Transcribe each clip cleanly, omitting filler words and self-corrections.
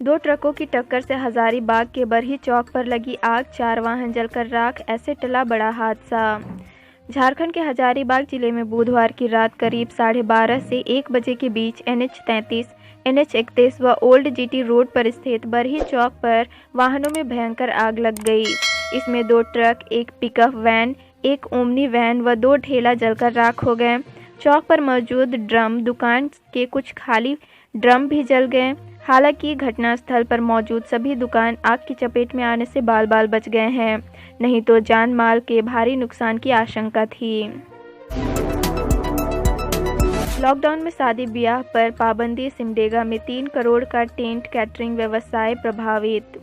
दो ट्रकों की टक्कर से हजारीबाग के बरही चौक पर लगी आग, 4 वाहन जलकर राख, ऐसे टला बड़ा हादसा। झारखंड के हजारीबाग जिले में बुधवार की रात करीब 12:30 से 1 बजे के बीच NH 33, NH 31 व ओल्ड GT रोड पर स्थित बरही चौक पर वाहनों में भयंकर आग लग गई। इसमें 2 ट्रक, एक पिकअप वैन, एक ओमनी वैन व 2 ठेला जलकर राख हो गए। चौक पर मौजूद ड्रम, दुकान के कुछ खाली ड्रम भी जल गए। हालांकि घटनास्थल पर मौजूद सभी दुकान आग की चपेट में आने से बाल बाल बच गए हैं, नहीं तो जान माल के भारी नुकसान की आशंका थी। लॉकडाउन में शादी ब्याह पर पाबंदी, सिमडेगा में 3 करोड़ का टेंट कैटरिंग व्यवसाय प्रभावित।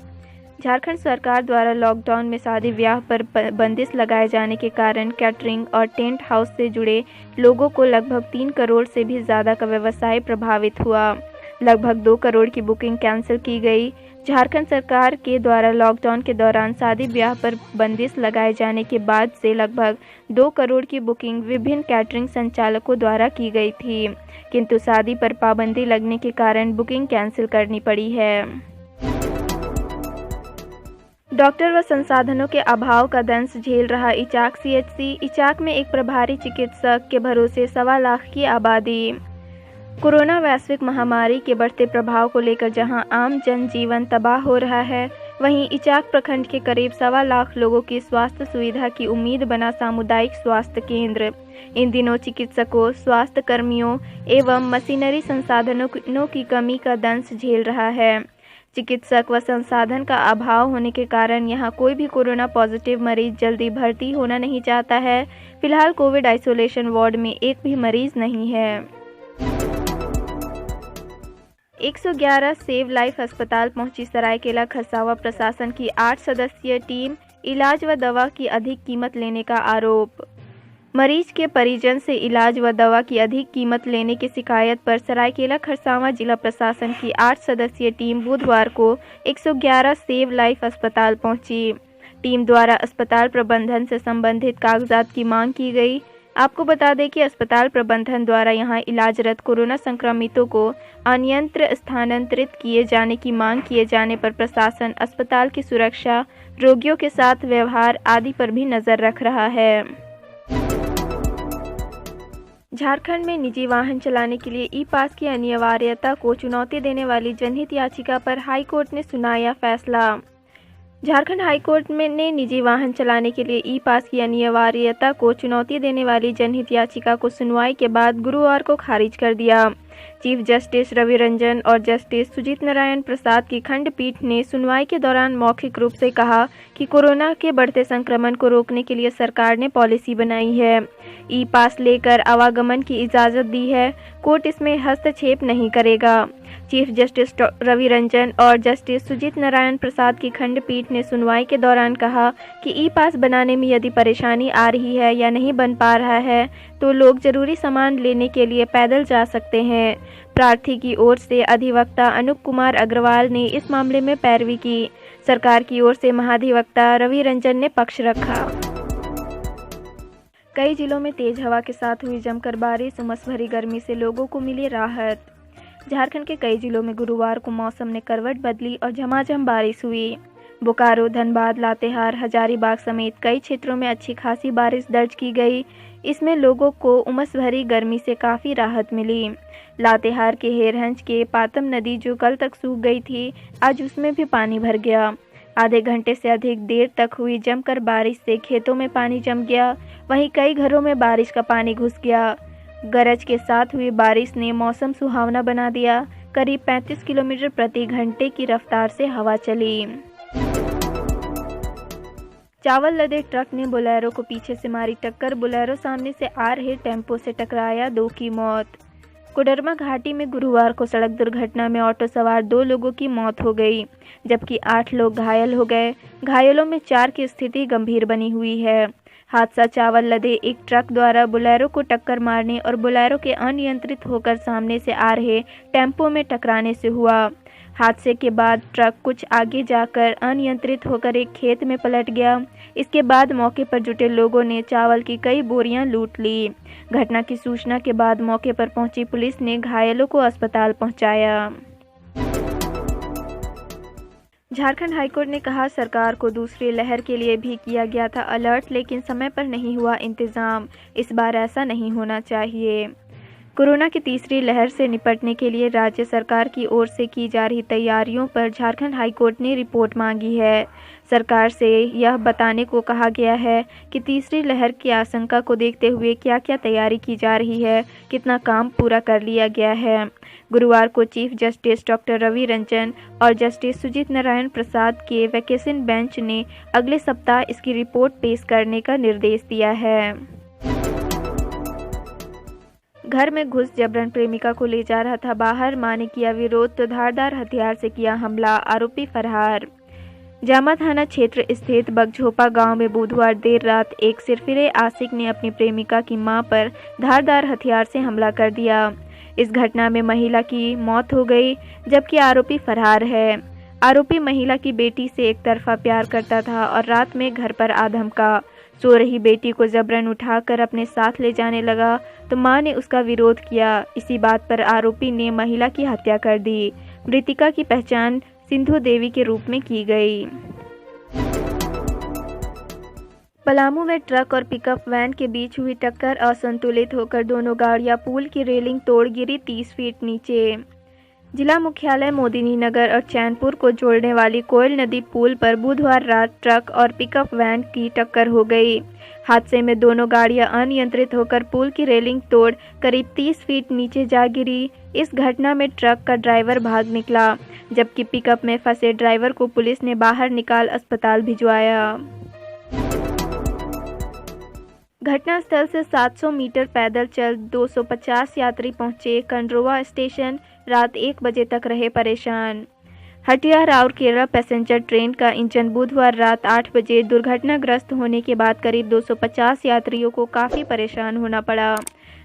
झारखंड सरकार द्वारा लॉकडाउन में शादी ब्याह पर बंदिश लगाए जाने के कारण कैटरिंग और टेंट हाउस से जुड़े लोगों को लगभग 3 करोड़ से भी ज़्यादा का व्यवसाय प्रभावित हुआ। लगभग 2 करोड़ की बुकिंग कैंसिल की गई। झारखंड सरकार के द्वारा लॉकडाउन के दौरान शादी ब्याह पर बंदिश लगाए जाने के बाद से लगभग 2 करोड़ की बुकिंग विभिन्न कैटरिंग संचालकों द्वारा की गई थी, किंतु शादी पर पाबंदी लगने के कारण बुकिंग कैंसिल करनी पड़ी है। डॉक्टर व संसाधनों के अभाव का दंश झेल रहा इचाक CHC। इचाक में एक प्रभारी चिकित्सक के भरोसे 1.25 लाख की आबादी। कोरोना वैश्विक महामारी के बढ़ते प्रभाव को लेकर जहां आम जनजीवन तबाह हो रहा है, वहीं इचाक प्रखंड के करीब 1.25 लाख लोगों की स्वास्थ्य सुविधा की उम्मीद बना सामुदायिक स्वास्थ्य केंद्र इन दिनों चिकित्सकों, स्वास्थ्य कर्मियों एवं मशीनरी संसाधनों की कमी का दंश झेल रहा है। चिकित्सक व संसाधन का अभाव होने के कारण यहां कोई भी कोरोना पॉजिटिव मरीज जल्दी भर्ती होना नहीं चाहता है। फिलहाल कोविड आइसोलेशन वार्ड में एक भी मरीज नहीं है। 111 सेव लाइफ अस्पताल पहुंची सरायकेला खरसावां प्रशासन की 8 सदस्यीय टीम। इलाज व दवा की अधिक कीमत लेने का आरोप। मरीज के परिजन से इलाज व दवा की अधिक कीमत लेने की शिकायत पर सरायकेला खरसावां जिला प्रशासन की 8 सदस्यीय टीम बुधवार को 111 सेव लाइफ अस्पताल पहुंची। टीम द्वारा अस्पताल प्रबंधन से संबंधित कागजात की मांग की गई। आपको बता दें कि अस्पताल प्रबंधन द्वारा यहां इलाजरत कोरोना संक्रमितों को अन्यत्र स्थानांतरित किए जाने की मांग किए जाने पर प्रशासन अस्पताल की सुरक्षा, रोगियों के साथ व्यवहार आदि पर भी नजर रख रहा है। झारखंड में निजी वाहन चलाने के लिए ई-पास की अनिवार्यता को चुनौती देने वाली जनहित याचिका पर हाई कोर्ट ने सुनाया फैसला। झारखंड हाई कोर्ट ने निजी वाहन चलाने के लिए ई-पास की अनिवार्यता को चुनौती देने वाली जनहित याचिका को सुनवाई के बाद गुरुवार को खारिज कर दिया। चीफ जस्टिस रवि रंजन और जस्टिस सुजीत नारायण प्रसाद की खंडपीठ ने सुनवाई के दौरान मौखिक रूप से कहा कि कोरोना के बढ़ते संक्रमण को रोकने के लिए सरकार ने पॉलिसी बनाई है, ई-पास लेकर आवागमन की इजाज़त दी है, कोर्ट इसमें हस्तक्षेप नहीं करेगा। चीफ जस्टिस रवि रंजन और जस्टिस सुजीत नारायण प्रसाद की खंडपीठ ने सुनवाई के दौरान कहा कि ई-पास बनाने में यदि परेशानी आ रही है या नहीं बन पा रहा है तो लोग जरूरी सामान लेने के लिए पैदल जा सकते हैं। प्रार्थी की ओर से अधिवक्ता अनूप कुमार अग्रवाल ने इस मामले में पैरवी की। सरकार की ओर से महाधिवक्ता रवि रंजन ने पक्ष रखा। कई जिलों में तेज हवा के साथ हुई जमकर बारिश, उमस भरी गर्मी से लोगों को मिली राहत। झारखंड के कई जिलों में गुरुवार को मौसम ने करवट बदली और झमाझम बारिश हुई। बोकारो, धनबाद, लातेहार, हजारीबाग समेत कई क्षेत्रों में अच्छी खासी बारिश दर्ज की गई। इसमें लोगों को उमस भरी गर्मी से काफ़ी राहत मिली। लातेहार के हेरहंज के पातम नदी जो कल तक सूख गई थी, आज उसमें भी पानी भर गया। आधे घंटे से अधिक देर तक हुई जमकर बारिश से खेतों में पानी जम गया, वहीं कई घरों में बारिश का पानी घुस गया। गरज के साथ हुई बारिश ने मौसम सुहावना बना दिया। करीब 35 किलोमीटर प्रति घंटे की रफ्तार से हवा चली। चावल लदे ट्रक ने बोलेरो को पीछे से मारी टक्कर, बोलेरो सामने से आ रहे टेम्पो से टकराया, 2 की मौत। कोडरमा घाटी में गुरुवार को सड़क दुर्घटना में ऑटो सवार 2 लोगों की मौत हो गई, जबकि 8 लोग घायल हो गए। घायलों में 4 की स्थिति गंभीर बनी हुई है। हादसा चावल लदे एक ट्रक द्वारा बोलेरो को टक्कर मारने और बोलेरो के अनियंत्रित होकर सामने से आ रहे टेम्पो में टकराने से हुआ। हादसे के बाद ट्रक कुछ आगे जाकर अनियंत्रित होकर एक खेत में पलट गया। इसके बाद मौके पर जुटे लोगों ने चावल की कई बोरियां लूट ली। घटना की सूचना के बाद मौके पर पहुंची पुलिस ने घायलों को अस्पताल पहुंचाया। झारखंड हाईकोर्ट ने कहा, सरकार को दूसरी लहर के लिए भी किया गया था अलर्ट, लेकिन समय पर नहीं हुआ इंतजाम। इस बार ऐसा नहीं होना चाहिए। कोरोना की तीसरी लहर से निपटने के लिए राज्य सरकार की ओर से की जा रही तैयारियों पर झारखंड हाईकोर्ट ने रिपोर्ट मांगी है। सरकार से यह बताने को कहा गया है कि तीसरी लहर की आशंका को देखते हुए क्या क्या तैयारी की जा रही है, कितना काम पूरा कर लिया गया है। गुरुवार को chief justice doctor Ravi Ranjan और जस्टिस सुजीत नारायण प्रसाद के वैकेशन बेंच ने अगले सप्ताह इसकी रिपोर्ट पेश करने का निर्देश दिया है। घर में घुस जबरन प्रेमिका को ले जा रहा था बाहर, मां ने किया विरोध तो धारदार हथियार से किया हमला, आरोपी फरार। जामा थाना क्षेत्र स्थित बगझोपा गांव में बुधवार देर रात एक सिरफिरे आशिक ने अपनी प्रेमिका की मां पर धारदार हथियार से हमला कर दिया। इस घटना में महिला की मौत हो गई, जबकि आरोपी फरार है। आरोपी महिला की बेटी से एक तरफा प्यार करता था और रात में घर पर आ धमका। सो रही बेटी को जबरन उठाकर अपने साथ ले जाने लगा तो मां ने उसका विरोध किया। इसी बात पर आरोपी ने महिला की हत्या कर दी। मृतिका की पहचान सिंधु देवी के रूप में की गई। पलामू में ट्रक और पिकअप वैन के बीच हुई टक्कर, असंतुलित होकर दोनों गाड़ियां पुल की रेलिंग तोड़ गिरी 30 फीट नीचे। जिला मुख्यालय मोदिनी नगर और चैनपुर को जोड़ने वाली कोयल नदी पुल पर बुधवार रात ट्रक और पिकअप वैन की टक्कर हो गई। हादसे में दोनों गाड़ियां अनियंत्रित होकर पुल की रेलिंग तोड़ करीब 30 फीट नीचे जा गिरी। इस घटना में ट्रक का ड्राइवर भाग निकला, जबकि पिकअप में फंसे ड्राइवर को पुलिस ने बाहर निकाल अस्पताल भिजवाया। घटनास्थल से 700 मीटर पैदल चल 250 यात्री पहुंचे। कंड्रोवा स्टेशन रात 1 बजे तक रहे परेशान। हटिया राउरकेला पैसेंजर ट्रेन का इंजन बुधवार रात 8 बजे दुर्घटनाग्रस्त होने के बाद करीब 250 यात्रियों को काफ़ी परेशान होना पड़ा।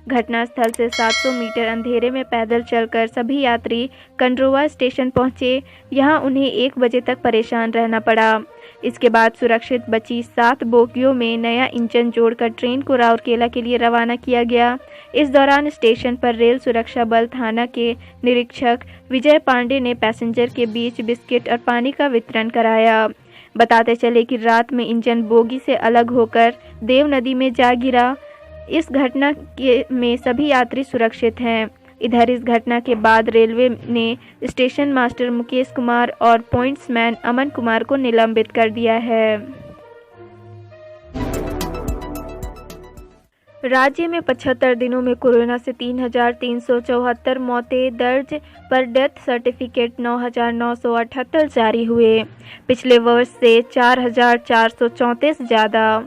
घटनास्थल से 700 मीटर अंधेरे में पैदल चलकर सभी यात्री कंड्रोवा स्टेशन पहुंचे। यहां उन्हें 1 बजे तक परेशान रहना पड़ा। इसके बाद सुरक्षित बची 7 बोगियों में नया इंजन जोड़कर ट्रेन को राउरकेला के लिए रवाना किया गया। इस दौरान स्टेशन पर रेल सुरक्षा बल थाना के निरीक्षक विजय पांडे ने पैसेंजर के बीच बिस्किट और पानी का वितरण कराया। बताते चले कि रात में इंजन बोगी से अलग होकर देव नदी में जा गिरा। इस घटना में सभी यात्री सुरक्षित हैं। इधर इस घटना के बाद रेलवे ने स्टेशन मास्टर मुकेश कुमार और पॉइंट्समैन अमन कुमार को निलंबित कर दिया है। राज्य में 75 दिनों में कोरोना से 3,374 मौतें दर्ज, पर डेथ सर्टिफिकेट 9,978 जारी हुए। पिछले वर्ष से 4,434 ज़्यादा।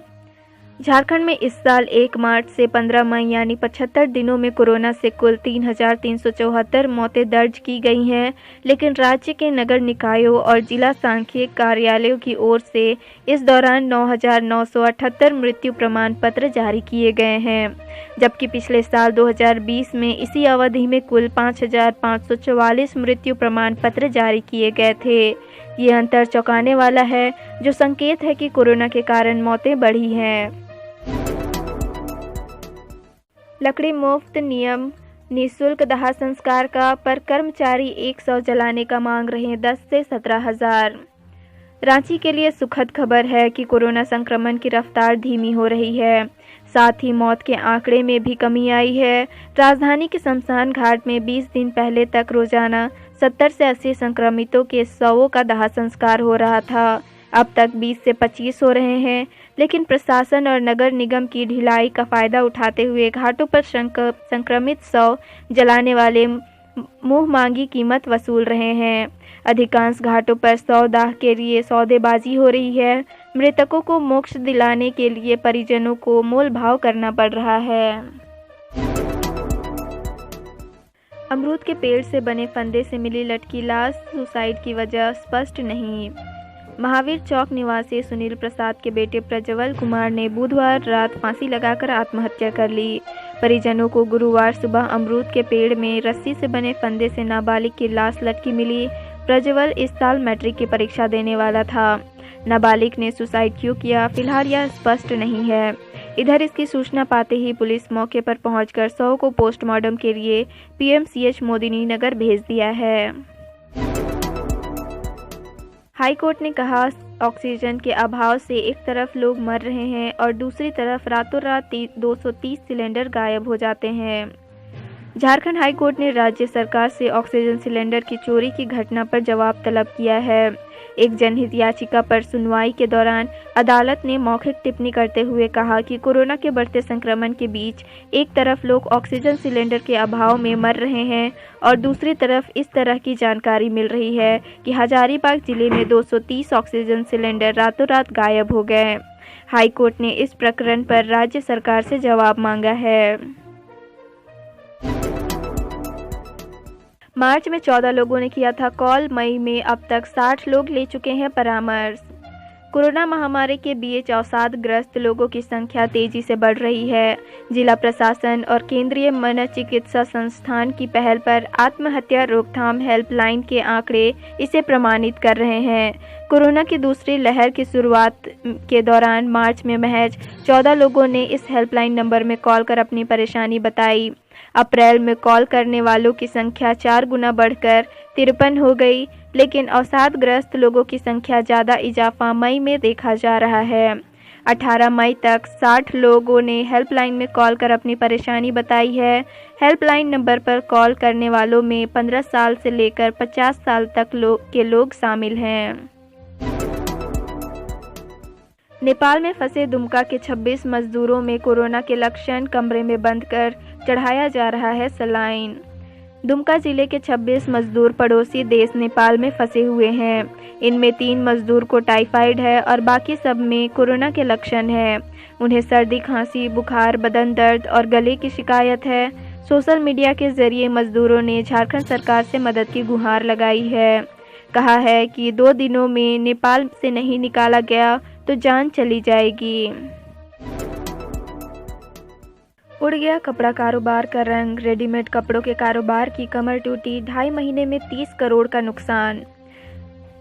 झारखंड में इस साल 1 मार्च से 15 मई यानी 75 दिनों में कोरोना से कुल 3,374 मौतें दर्ज की गई हैं, लेकिन राज्य के नगर निकायों और जिला सांख्यिकी कार्यालयों की ओर से इस दौरान 9,978 मृत्यु प्रमाण पत्र जारी किए गए हैं, जबकि पिछले साल 2020 में इसी अवधि में कुल 5,544 मृत्यु प्रमाण पत्र जारी किए गए थे। ये अंतर चौंकाने वाला है, जो संकेत है कि कोरोना के कारण मौतें बढ़ी हैं। लकड़ी मुफ्त नियम, निःशुल्क दाह संस्कार का, पर कर्मचारी 100 जलाने का मांग रहे 10 से 17,000। रांची के लिए सुखद खबर है कि कोरोना संक्रमण की रफ्तार धीमी हो रही है, साथ ही मौत के आंकड़े में भी कमी आई है। राजधानी के शमशान घाट में 20 दिन पहले तक रोजाना 70 से 80 संक्रमितों के शवों का दाह संस्कार हो रहा था। अब तक 20 से 25 हो रहे हैं, लेकिन प्रशासन और नगर निगम की ढिलाई का फायदा उठाते हुए घाटों पर संक्रमित शव जलाने वाले मुंह मांगी कीमत वसूल रहे हैं। अधिकांश घाटों पर शव दाह के लिए सौदेबाजी हो रही है। मृतकों को मोक्ष दिलाने के लिए परिजनों को मोल भाव करना पड़ रहा है। अमरूद के पेड़ से बने फंदे से मिली लटकी लाश, सुसाइड की वजह स्पष्ट नहीं। महावीर चौक निवासी सुनील प्रसाद के बेटे प्रज्वल कुमार ने बुधवार रात फांसी लगाकर आत्महत्या कर ली। परिजनों को गुरुवार सुबह अमरूद के पेड़ में रस्सी से बने फंदे से नाबालिग की लाश लटकी मिली। प्रज्वल इस साल मैट्रिक की परीक्षा देने वाला था। नाबालिग ने सुसाइड क्यों किया, फिलहाल यह स्पष्ट नहीं है। इधर इसकी सूचना पाते ही पुलिस मौके पर पहुंचकर शव को पोस्टमार्टम के लिए पीएमसीएच मोदिनी नगर भेज दिया है। हाई कोर्ट ने कहा, ऑक्सीजन के अभाव से एक तरफ लोग मर रहे हैं और दूसरी तरफ रातों रात 230 सिलेंडर गायब हो जाते हैं। झारखंड हाई कोर्ट ने राज्य सरकार से ऑक्सीजन सिलेंडर की चोरी की घटना पर जवाब तलब किया है। एक जनहित याचिका पर सुनवाई के दौरान अदालत ने मौखिक टिप्पणी करते हुए कहा कि कोरोना के बढ़ते संक्रमण के बीच एक तरफ लोग ऑक्सीजन सिलेंडर के अभाव में मर रहे हैं और दूसरी तरफ इस तरह की जानकारी मिल रही है कि हजारीबाग जिले में 230 ऑक्सीजन सिलेंडर रातों रात गायब हो गए। हाई कोर्ट ने इस प्रकरण पर राज्य सरकार से जवाब मांगा है। मार्च में 14 लोगों ने किया था कॉल, मई में अब तक 60 लोग ले चुके हैं परामर्श। कोरोना महामारी के बीच अवसादग्रस्त लोगों की संख्या तेजी से बढ़ रही है। जिला प्रशासन और केंद्रीय मनोचिकित्सा संस्थान की पहल पर आत्महत्या रोकथाम हेल्पलाइन के आंकड़े इसे प्रमाणित कर रहे हैं। कोरोना की दूसरी लहर की शुरुआत के दौरान मार्च में महज 14 लोगों ने इस हेल्पलाइन नंबर में कॉल कर अपनी परेशानी बताई। अप्रैल में कॉल करने वालों की संख्या 4 गुना बढ़कर 53 हो गई, लेकिन अवसादग्रस्त लोगों की संख्या ज़्यादा इजाफा मई में देखा जा रहा है। 18 मई तक 60 लोगों ने हेल्पलाइन में कॉल कर अपनी परेशानी बताई है। हेल्पलाइन नंबर पर कॉल करने वालों में 15 साल से लेकर 50 साल तक के लोग शामिल हैं। नेपाल में फंसे दुमका के 26 मजदूरों में कोरोना के लक्षण, कमरे में बंद कर चढ़ाया जा रहा है सलाइन। दुमका जिले के 26 मजदूर पड़ोसी देश नेपाल में फंसे हुए हैं। इनमें 3 मजदूर को टाइफाइड है और बाकी सब में कोरोना के लक्षण हैं। उन्हें सर्दी, खांसी, बुखार, बदन दर्द और गले की शिकायत है। सोशल मीडिया के जरिए मजदूरों ने झारखंड सरकार से मदद की गुहार लगाई है। कहा है कि 2 दिनों में नेपाल से नहीं निकाला गया तो जान चली जाएगी। उड़ गया कपड़ा कारोबार का रंग, रेडीमेड कपड़ों के कारोबार की कमर टूटी, 2.5 महीने में 30 करोड़ का नुकसान।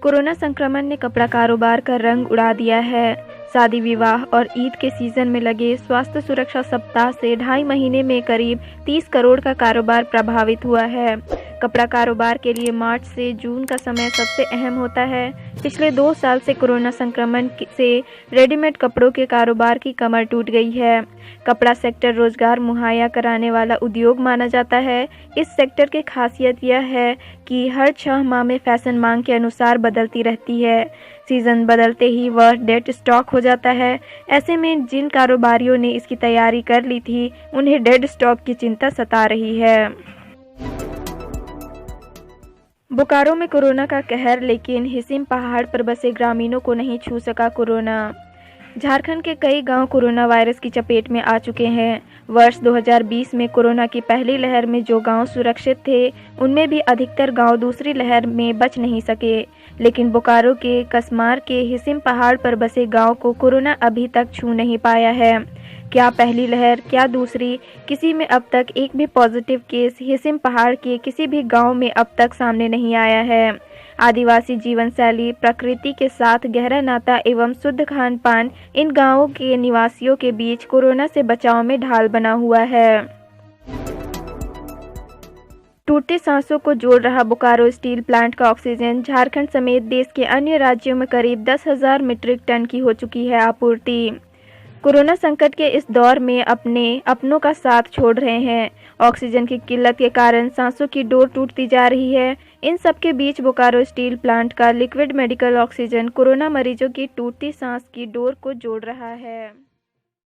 कोरोना संक्रमण ने कपड़ा कारोबार का रंग उड़ा दिया है। शादी विवाह और ईद के सीजन में लगे स्वास्थ्य सुरक्षा सप्ताह से 2.5 महीने में करीब 30 करोड़ का कारोबार प्रभावित हुआ है। कपड़ा कारोबार के लिए मार्च से जून का समय सबसे अहम होता है। पिछले 2 साल से कोरोना संक्रमण से रेडीमेड कपड़ों के कारोबार की कमर टूट गई है। कपड़ा सेक्टर रोजगार मुहैया कराने वाला उद्योग माना जाता है। इस सेक्टर की खासियत यह है कि हर 6 माह में फैशन मांग के अनुसार बदलती रहती है। सीजन बदलते ही वह डेड स्टॉक हो जाता है। ऐसे में जिन कारोबारियों ने इसकी तैयारी कर ली थी, उन्हें डेड स्टॉक की चिंता सता रही है। बोकारो में कोरोना का कहर, लेकिन हिसिम पहाड़ पर बसे ग्रामीणों को नहीं छू सका कोरोना। झारखंड के कई गांव कोरोना वायरस की चपेट में आ चुके हैं। वर्ष 2020 में कोरोना की पहली लहर में जो गांव सुरक्षित थे, उनमें भी अधिकतर गांव दूसरी लहर में बच नहीं सके। लेकिन बोकारो के कसमार के हिसिम पहाड़ पर बसे गांव को कोरोना अभी तक छू नहीं पाया है। क्या पहली लहर, क्या दूसरी, किसी में अब तक एक भी पॉजिटिव केस हिसिम पहाड़ के किसी भी गांव में अब तक सामने नहीं आया है। आदिवासी जीवन शैली, प्रकृति के साथ गहरा नाता एवं शुद्ध खान पान इन गांवों के निवासियों के बीच कोरोना से बचाव में ढाल बना हुआ है। टूटती सांसों को जोड़ रहा बोकारो स्टील प्लांट का ऑक्सीजन, झारखंड समेत देश के अन्य राज्यों में करीब 10,000 मीट्रिक टन की हो चुकी है आपूर्ति। कोरोना संकट के इस दौर में अपनों का साथ छोड़ रहे हैं। ऑक्सीजन की किल्लत के कारण सांसों की डोर टूटती जा रही है। इन सब के बीच बोकारो स्टील प्लांट का लिक्विड मेडिकल ऑक्सीजन कोरोना मरीजों की टूटती सांस की डोर को जोड़ रहा है।